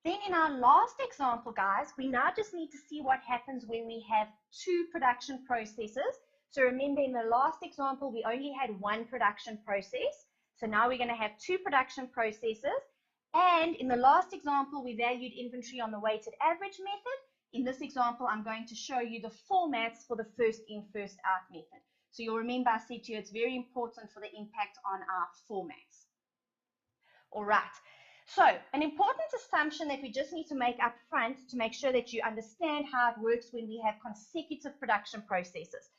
Then in our last example, guys, we now just need to see what happens when we have two production processes. So remember, in the last example, we only had one production process. So now we're going to have two production processes. And in the last example, we valued inventory on the weighted average method. In this example, I'm going to show you the formats for the first in, first out method. So you'll remember I said to you it's very important for the impact on our formats. All right. So an important assumption that we just need to make up front to make sure that you understand how it works when we have consecutive production processes.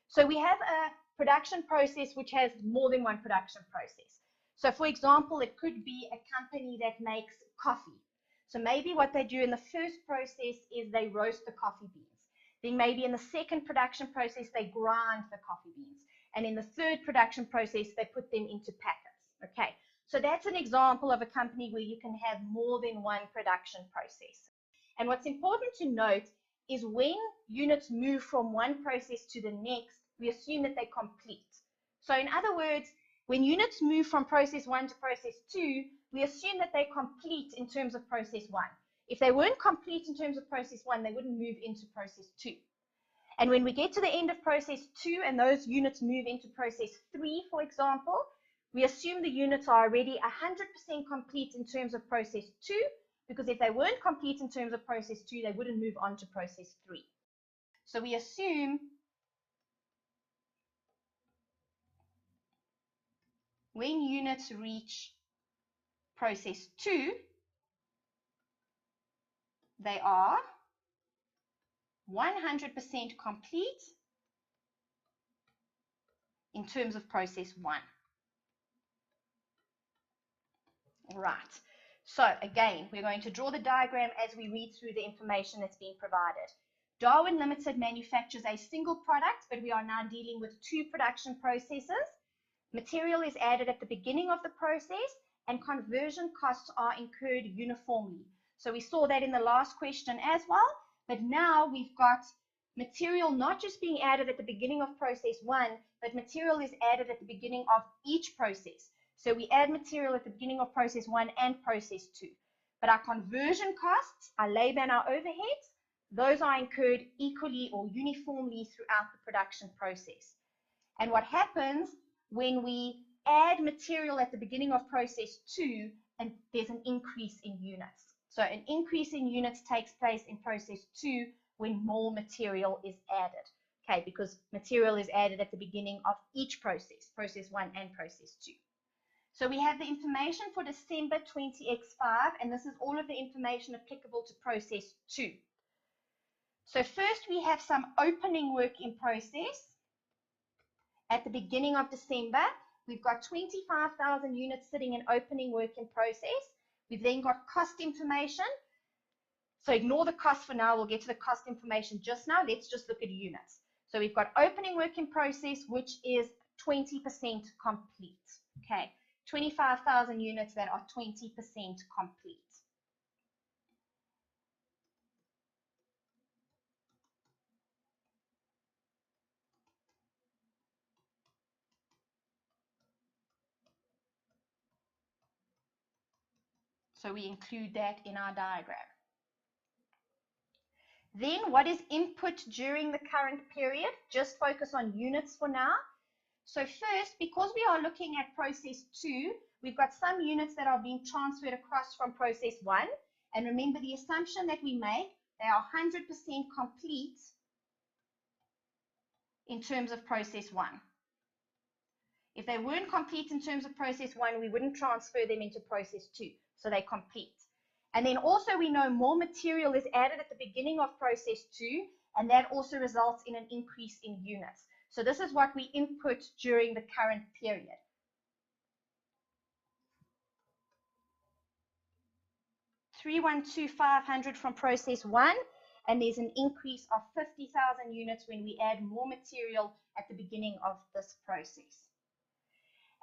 So we have a production process which has more than one production process. So for example, it could be a company that makes coffee. So maybe what they do in the first process is they roast the coffee beans. Then maybe in the second production process, they grind the coffee beans. And in the third production process, they put them into packets. Okay. So that's an example of a company where you can have more than one production process. And what's important to note is when units move from one process to the next, we assume that they complete. So in other words, when units move from process 1 to process 2, we assume that they complete in terms of process 1. If they weren't complete in terms of process 1, they wouldn't move into process 2. And when we get to the end of process 2 and those units move into process 3, for example, we assume the units are already 100% complete in terms of process 2, because if they weren't complete in terms of process 2, they wouldn't move on to process 3. So we assume when units reach process 2, they are 100% complete in terms of process 1. All right. So again, we're going to draw the diagram as we read through the information that's being provided. Darwin Limited manufactures a single product, but we are now dealing with two production processes. Material is added at the beginning of the process, and conversion costs are incurred uniformly. So we saw that in the last question as well, but now we've got material not just being added at the beginning of process 1, but material is added at the beginning of each process. So we add material at the beginning of process 1 and process 2. But our conversion costs, our labor and our overheads, those are incurred equally or uniformly throughout the production process. And what happens when we add material at the beginning of process 2, and there's an increase in units. So an increase in units takes place in process 2 when more material is added. Okay, because material is added at the beginning of each process, process 1 and process 2. So we have the information for December 20x5, and this is all of the information applicable to process 2. So first we have some opening work in process. At the beginning of December, we've got 25,000 units sitting in opening work in process. We've then got cost information. So ignore the cost for now. We'll get to the cost information just now. Let's just look at units. So we've got opening work in process, which is 20% complete. Okay. 25,000 units that are 20% complete. So we include that in our diagram. Then what is input during the current period? Just focus on units for now. So first, because we are looking at process 2, we've got some units that are being transferred across from process 1. And remember the assumption that we make, they are 100% complete in terms of process 1. If they weren't complete in terms of process 1, we wouldn't transfer them into process 2. So they're complete. And then also we know more material is added at the beginning of process 2, and that also results in an increase in units. So this is what we input during the current period. $312,500 from process 1, and there's an increase of 50,000 units when we add more material at the beginning of this process.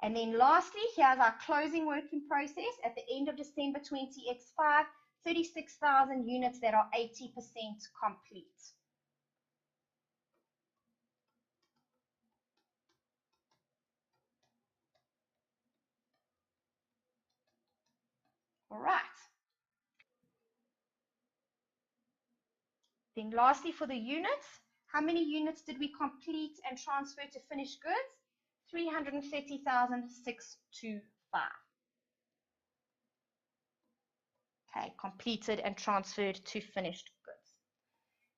And then lastly, here's our closing work in process at the end of December 20x5, 36,000 units that are 80% complete. All right. Then lastly, for the units, how many units did we complete and transfer to finished goods? 330,625. Okay, completed and transferred to finished goods.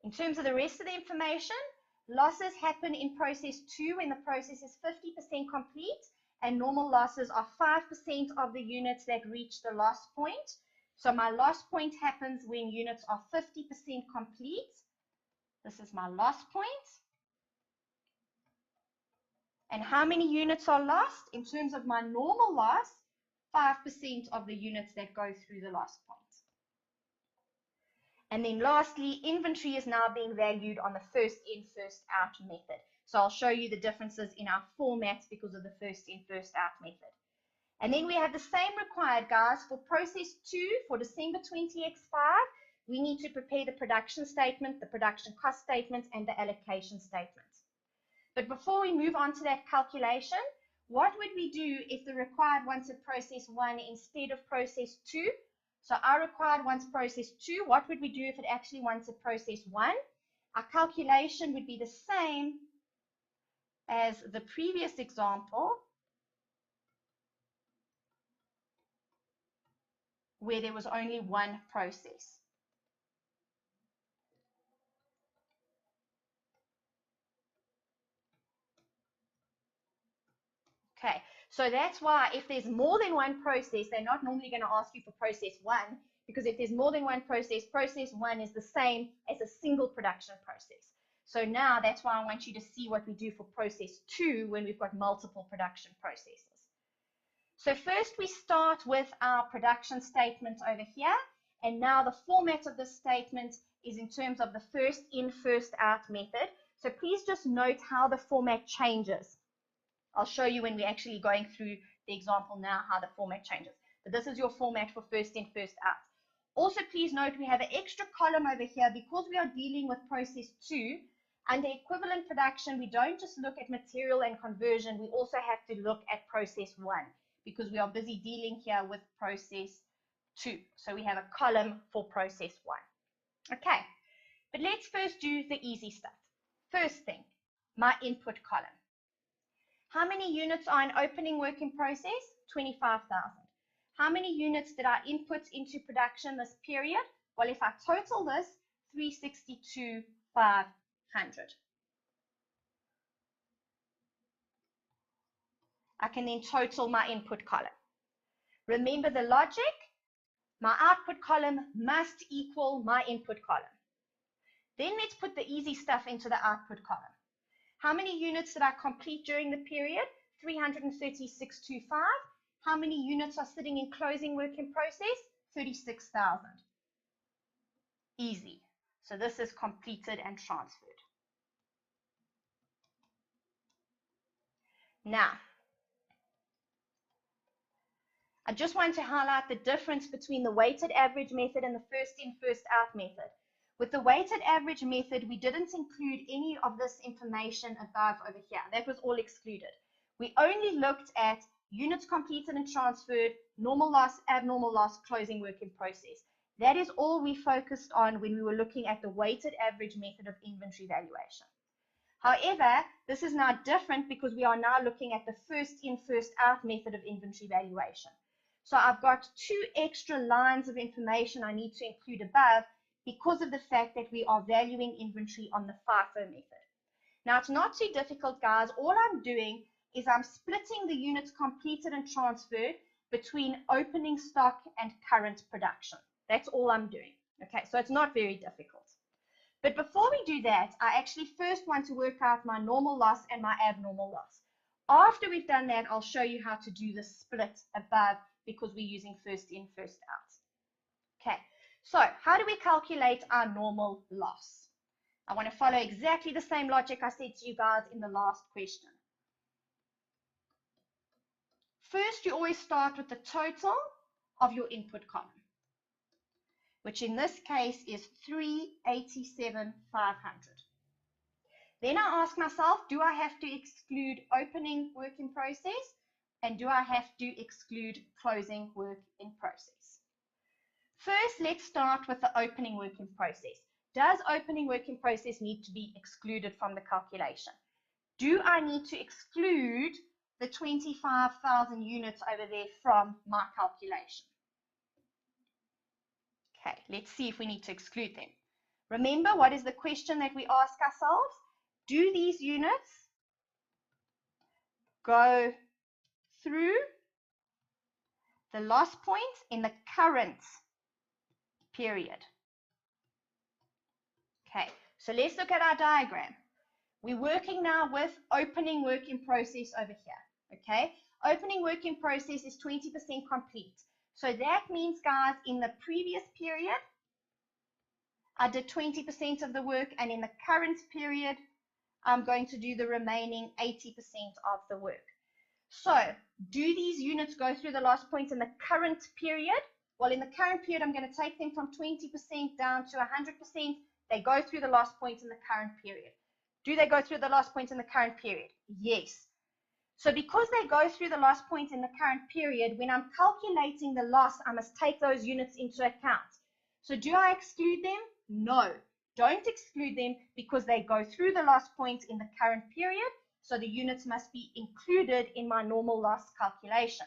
In terms of the rest of the information, losses happen in process 2 when the process is 50% complete, and normal losses are 5% of the units that reach the loss point. So my loss point happens when units are 50% complete. This is my loss point. And how many units are lost? In terms of my normal loss, 5% of the units that go through the loss point. And then lastly, inventory is now being valued on the first in, first out method. So I'll show you the differences in our formats because of the first in, first out method. And then we have the same required, guys. For process 2, for December 20X5, we need to prepare the production statement, the production cost statement, and the allocation statement. But before we move on to that calculation, what would we do if the required wanted process 1 instead of process 2? So our required wants process 2. What would we do if it actually wanted process 1? Our calculation would be the same as the previous example, where there was only one process. Okay, so that's why if there's more than one process, they're not normally going to ask you for process 1, because if there's more than one process, process 1 is the same as a single production process. So now that's why I want you to see what we do for process 2 when we've got multiple production processes. So first we start with our production statement over here, and now the format of this statement is in terms of the first in, first out method. So please just note how the format changes. I'll show you when we're actually going through the example now how the format changes. But this is your format for first in, first out. Also, please note we have an extra column over here because we are dealing with process 2. Under equivalent production, we don't just look at material and conversion, we also have to look at process 1 because we are busy dealing here with process 2. So we have a column for process 1. Okay, but let's first do the easy stuff. First thing, my input column. How many units are in opening work in process? 25,000. How many units did I input into production this period? Well, if I total this, 362,500. I can then total my input column. Remember the logic? My output column must equal my input column. Then let's put the easy stuff into the output column. How many units did I complete during the period? 336,255. How many units are sitting in closing work in process? 36,000. Easy. So this is completed and transferred. Now, I just want to highlight the difference between the weighted average method and the first in, first out method. With the weighted average method, we didn't include any of this information above over here. That was all excluded. We only looked at units completed and transferred, normal loss, abnormal loss, closing work in process. That is all we focused on when we were looking at the weighted average method of inventory valuation. However, this is now different because we are now looking at the first in, first out method of inventory valuation. So I've got 2 extra lines of information I need to include above because of the fact that we are valuing inventory on the FIFO method. Now, it's not too difficult, guys. All I'm doing is I'm splitting the units completed and transferred between opening stock and current production. That's all I'm doing. Okay, so it's not very difficult. But before we do that, I actually first want to work out my normal loss and my abnormal loss. After we've done that, I'll show you how to do the split above because we're using first in, first out. Okay, so how do we calculate our normal loss? I want to follow exactly the same logic I said to you guys in the last question. First, you always start with the total of your input column, which in this case is 387,500. Then I ask myself, do I have to exclude opening work in process? And do I have to exclude closing work in process? First, let's start with the opening work in process. does opening work in process need to be excluded from the calculation? Do I need to exclude the 25,000 units over there from my calculation? Okay, let's see if we need to exclude them. Remember, what is the question that we ask ourselves? Do these units go through the loss point in the current period? Okay, so let's look at our diagram. We're working now with opening work in process over here. Okay, opening work in process is 20% complete. So that means, guys, in the previous period, I did 20% of the work, and in the current period, I'm going to do the remaining 80% of the work. So, do these units go through the loss point in the current period? Well, in the current period, I'm going to take them from 20% down to 100%. They go through the loss point in the current period. Do they go through the loss point in the current period? Yes. So because they go through the loss point in the current period, when I'm calculating the loss, I must take those units into account. So do I exclude them? No, don't exclude them, because they go through the loss point in the current period. So the units must be included in my normal loss calculation.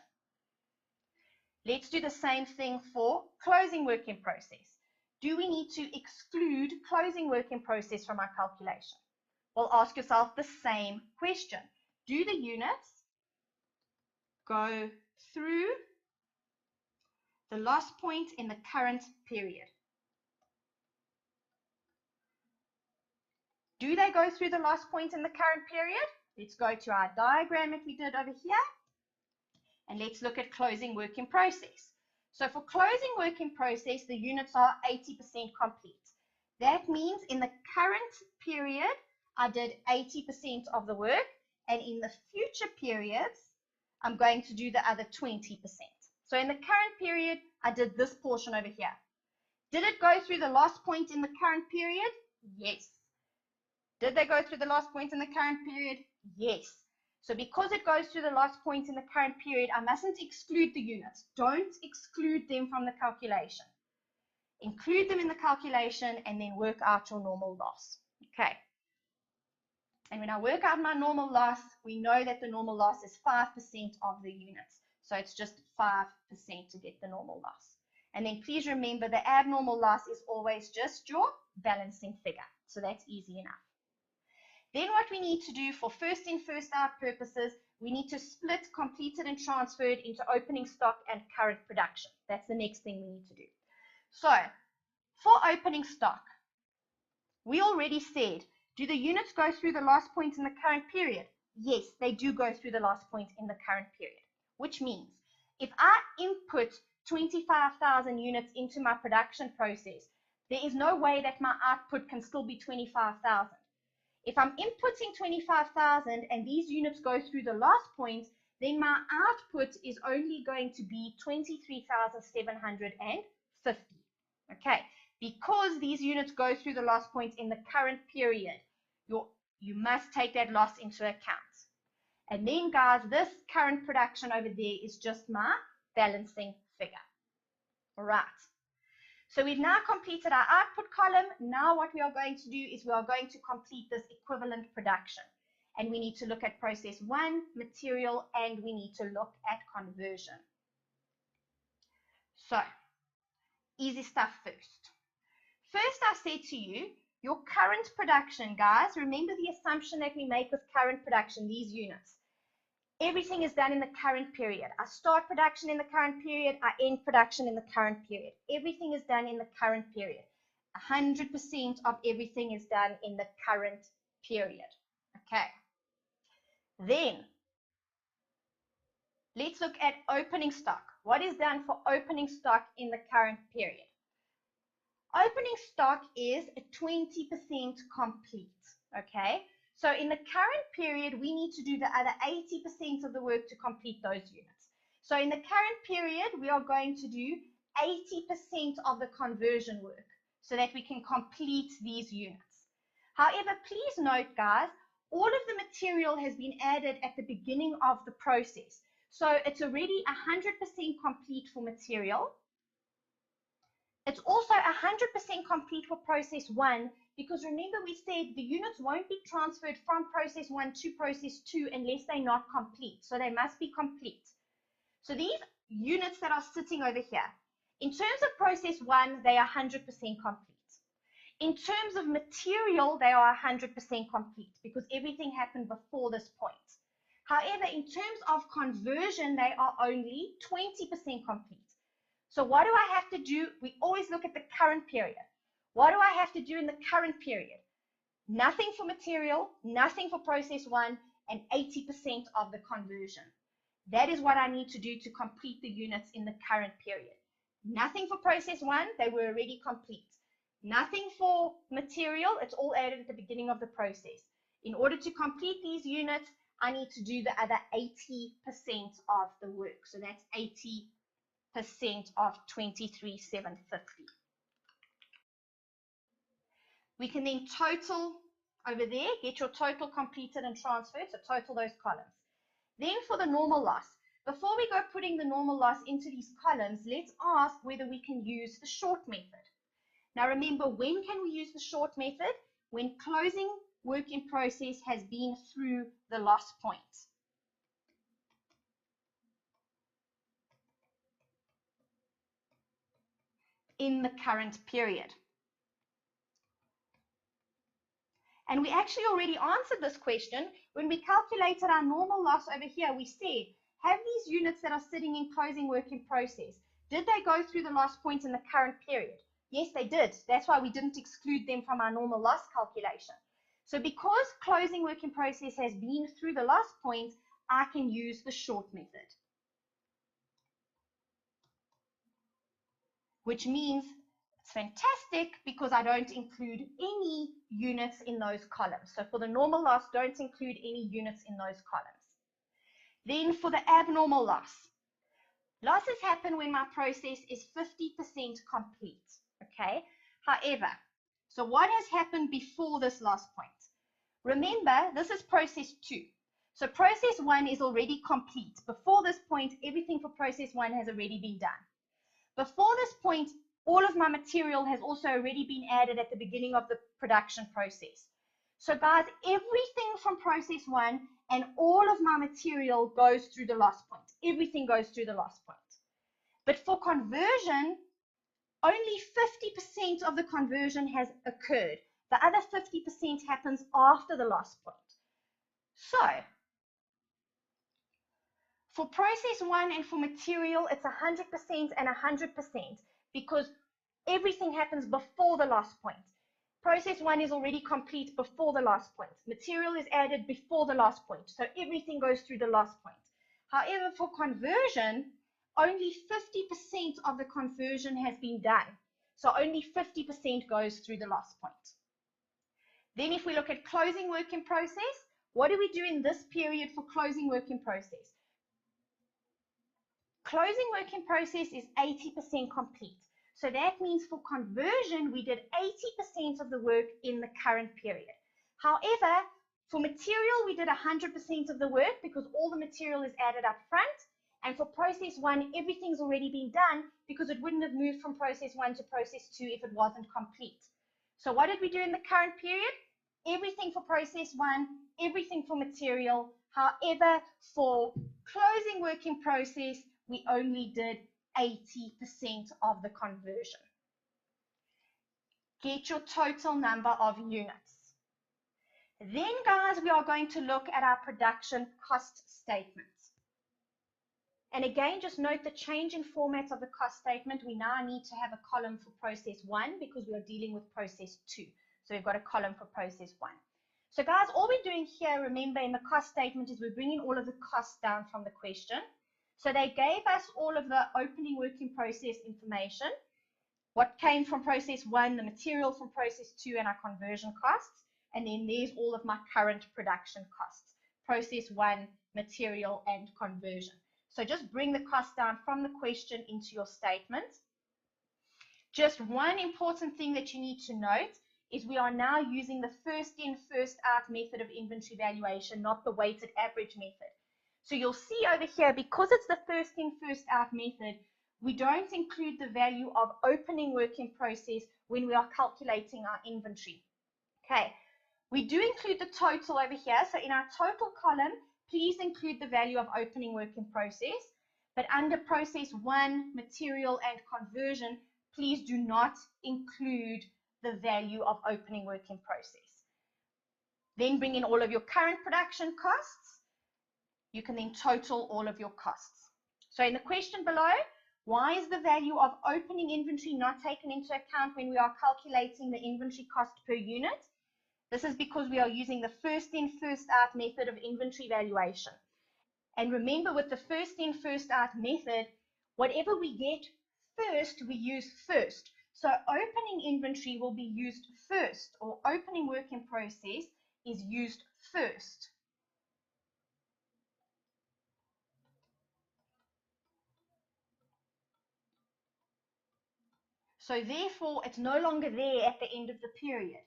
Let's do the same thing for closing work in process. Do we need to exclude closing work in process from our calculation? Well, ask yourself the same question. Do the units go through the loss point in the current period? Do they go through the loss point in the current period? Let's go to our diagram that we did over here, and let's look at closing work in process. So for closing work in process, the units are 80% complete. That means in the current period, I did 80% of the work, and in the future periods, I'm going to do the other 20%. So in the current period, I did this portion over here. Did it go through the loss point in the current period? Yes. Did they go through the loss point in the current period? Yes. So because it goes through the loss point in the current period, I mustn't exclude the units. Don't exclude them from the calculation. Include them in the calculation and then work out your normal loss. Okay. And when I work out my normal loss, we know that the normal loss is 5% of the units. So it's just 5% to get the normal loss. And then please remember, the abnormal loss is always just your balancing figure. So that's easy enough. Then what we need to do for first in, first out purposes, we need to split completed and transferred into opening stock and current production. That's the next thing we need to do. So for opening stock, we already said, do the units go through the loss point in the current period? Yes, they do go through the loss point in the current period, which means if I input 25,000 units into my production process, there is no way that my output can still be 25,000. If I'm inputting 25,000 and these units go through the loss point, then my output is only going to be 23,750. Okay, because these units go through the loss point in the current period, you must take that loss into account. And then, guys, this current production over there is just my balancing figure. All right. So we've now completed our output column. Now what we are going to do is we are going to complete this equivalent production. And we need to look at process 1, material, and we need to look at conversion. So, easy stuff first. First, I said to you, your current production, guys, remember the assumption that we make with current production, these units. Everything is done in the current period. I start production in the current period. I end production in the current period. Everything is done in the current period. 100% of everything is done in the current period. Okay. Then, let's look at opening stock. What is done for opening stock in the current period? Opening stock is 20% complete. Okay. So in the current period, we need to do the other 80% of the work to complete those units. So in the current period, we are going to do 80% of the conversion work so that we can complete these units. However, please note, guys, all of the material has been added at the beginning of the process. So it's already 100% complete for material. It's also 100% complete for process 1 because remember we said the units won't be transferred from process 1 to process 2 unless they're not complete. So they must be complete. So these units that are sitting over here, in terms of process 1, they are 100% complete. In terms of material, they are 100% complete because everything happened before this point. However, in terms of conversion, they are only 20% complete. So what do I have to do? We always look at the current period. What do I have to do in the current period? Nothing for material, nothing for process 1, and 80% of the conversion. That is what I need to do to complete the units in the current period. Nothing for process 1, they were already complete. Nothing for material, it's all added at the beginning of the process. In order to complete these units, I need to do the other 80% of the work. So that's 80% of 23,750. We can then total over there, get your total completed and transferred, so total those columns. Then for the normal loss, before we go putting the normal loss into these columns, let's ask whether we can use the short method. Now remember, when can we use the short method? When closing work in process has been through the loss point. In the current period. And we actually already answered this question when we calculated our normal loss over here. We said, have these units that are sitting in closing work in process, did they go through the loss point in the current period? Yes, they did. That's why we didn't exclude them from our normal loss calculation. So because closing work in process has been through the loss point, I can use the short method. Which means it's fantastic because I don't include any units in those columns. So for the normal loss, don't include any units in those columns. Then for the abnormal loss, losses happen when my process is 50% complete. Okay. However, so what has happened before this loss point? Remember, this is process 2. So process 1 is already complete. Before this point, everything for process 1 has already been done. Before this point, all of my material has also already been added at the beginning of the production process. So guys, everything from process 1 and all of my material goes through the loss point. Everything goes through the loss point. But for conversion, only 50% of the conversion has occurred. The other 50% happens after the loss point. So, for process 1 and for material, it's 100% and 100% because everything happens before the loss point. Process 1 is already complete before the loss point. Material is added before the loss point. So everything goes through the loss point. However, for conversion, only 50% of the conversion has been done. So only 50% goes through the loss point. Then if we look at closing work in process, what do we do in this period for closing work in process? Closing work in process is 80% complete. So that means for conversion, we did 80% of the work in the current period. However, for material, we did 100% of the work because all the material is added up front. And for process 1, everything's already been done because it wouldn't have moved from process 1 to process 2 if it wasn't complete. So what did we do in the current period? Everything for process 1, everything for material. However, for closing work in process, we only did 80% of the conversion. Get your total number of units. Then, guys, we are going to look at our production cost statement. And again, just note the change in format of the cost statement. We now need to have a column for process 1 because we are dealing with process 2. So we've got a column for process 1. So guys, all we're doing here, remember, in the cost statement is we're bringing all of the costs down from the question. So they gave us all of the opening work in process information, what came from process 1, the material from process 2, and our conversion costs. And then there's all of my current production costs, process 1, material, and conversion. So just bring the cost down from the question into your statement. Just one important thing that you need to note is we are now using the first in, first out method of inventory valuation, not the weighted average method. So you'll see over here, because it's the first in, first out method, we don't include the value of opening work in process when we are calculating our inventory. Okay, we do include the total over here. So in our total column, please include the value of opening work in process. But under process 1, material and conversion, please do not include the value of opening work in process. Then bring in all of your current production costs. You can then total all of your costs. So in the question below, why is the value of opening inventory not taken into account when we are calculating the inventory cost per unit? This is because we are using the first in, first out method of inventory valuation. And remember, with the first in, first out method, whatever we get first, we use first. So opening inventory will be used first, or opening work in process is used first. So therefore, it's no longer there at the end of the period.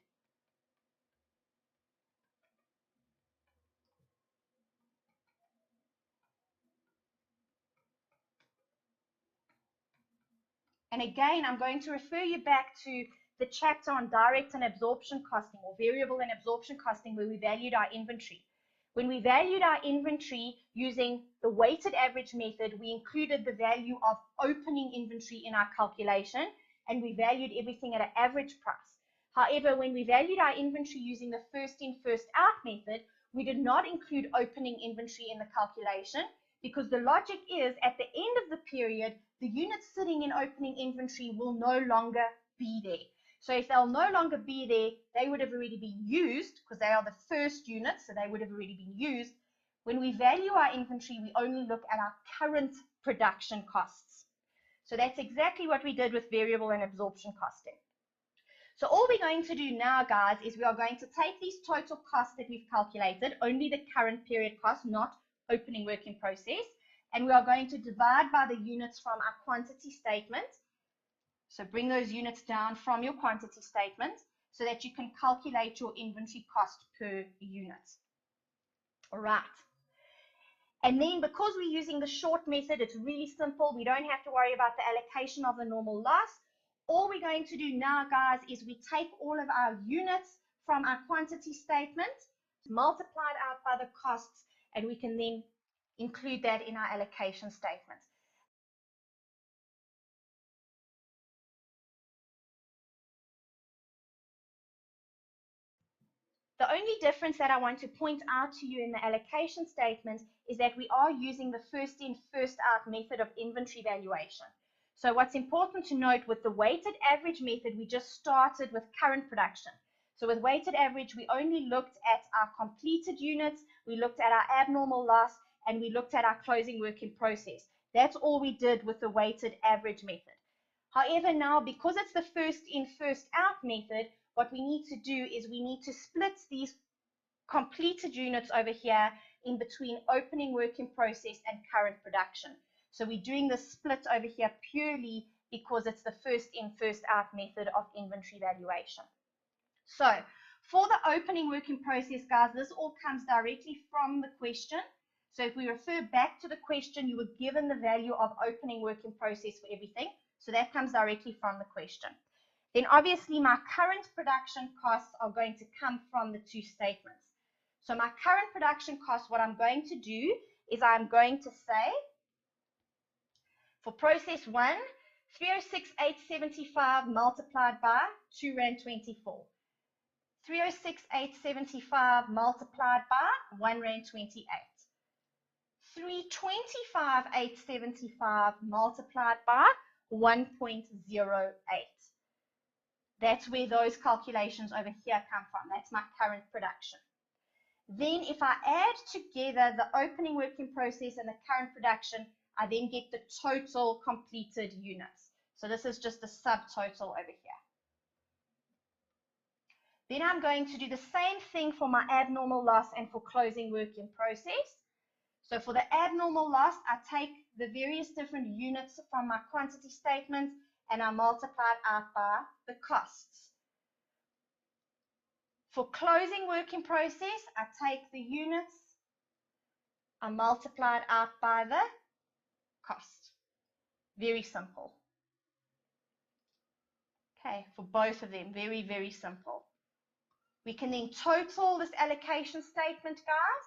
And again, I'm going to refer you back to the chapter on direct and absorption costing, or variable and absorption costing, where we valued our inventory. When we valued our inventory using the weighted average method, we included the value of opening inventory in our calculation, and we valued everything at an average price. However, when we valued our inventory using the first in, first out method, we did not include opening inventory in the calculation, because the logic is at the end of the period, the units sitting in opening inventory will no longer be there. So if they'll no longer be there, they would have already been used, because they are the first units, so they would have already been used. When we value our inventory, we only look at our current production costs. So that's exactly what we did with variable and absorption costing. So all we're going to do now, guys, is we are going to take these total costs that we've calculated, only the current period cost, not opening work in process, and we are going to divide by the units from our quantity statement. So bring those units down from your quantity statement so that you can calculate your inventory cost per unit. All right. And then because we're using the short method, it's really simple. We don't have to worry about the allocation of the normal loss. All we're going to do now, guys, is we take all of our units from our quantity statement, multiply it out by the costs, and we can then include that in our allocation statement. The only difference that I want to point out to you in the allocation statement is that we are using the first in, first out method of inventory valuation. So what's important to note, with the weighted average method, we just started with current production. So with weighted average, we only looked at our completed units, we looked at our abnormal loss, and we looked at our closing work in process. That's all we did with the weighted average method. However, now, because it's the first in, first out method, what we need to do is we need to split these completed units over here in between opening work in process and current production. So we're doing the split over here purely because it's the first in, first out method of inventory valuation. So for the opening work in process, guys, this all comes directly from the question. So if we refer back to the question, you were given the value of opening work in process for everything. So that comes directly from the question. Then obviously my current production costs are going to come from the two statements. So my current production costs, what I'm going to do is I'm going to say, for process 1, 306,875 multiplied by 2 Rand 24. 306,875 multiplied by 1 Rand 28. 325,875 multiplied by 1.08. That's where those calculations over here come from. That's my current production. Then if I add together the opening work in process and the current production, I then get the total completed units. So this is just the subtotal over here. Then I'm going to do the same thing for my abnormal loss and for closing work in process. So for the abnormal loss, I take the various different units from my quantity statement and I multiply it out by the costs. For closing work in process, I take the units, I multiply it out by the cost. Very simple. Okay, for both of them, very, very simple. We can then total this allocation statement, guys.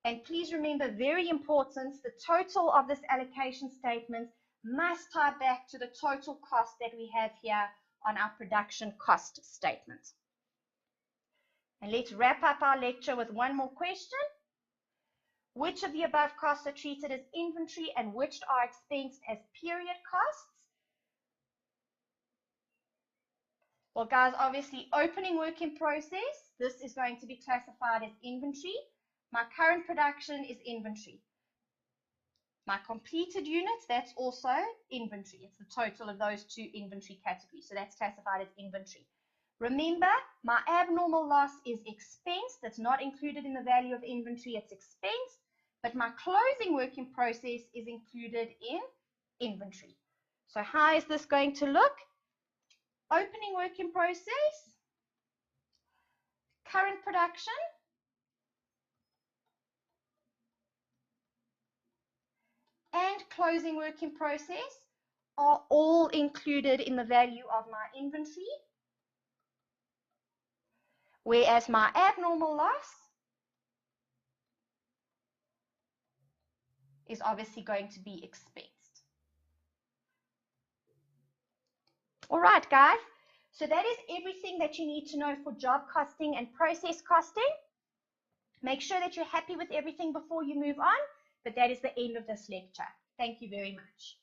And please remember, very important, the total of this allocation statement must tie back to the total cost that we have here on our production cost statement. And let's wrap up our lecture with one more question. Which of the above costs are treated as inventory and which are expensed as period costs? Well, guys, obviously, opening work in process, this is going to be classified as inventory. My current production is inventory. My completed units, that's also inventory. It's the total of those two inventory categories. So that's classified as inventory. Remember, my abnormal loss is expense. That's not included in the value of inventory. It's expense. But my closing work in process is included in inventory. So how is this going to look? Opening work in process, current production, and closing work in process are all included in the value of my inventory, whereas my abnormal loss is obviously going to be expensed. All right, guys. So that is everything that you need to know for job costing and process costing. Make sure that you're happy with everything before you move on, but that is the end of this lecture. Thank you very much.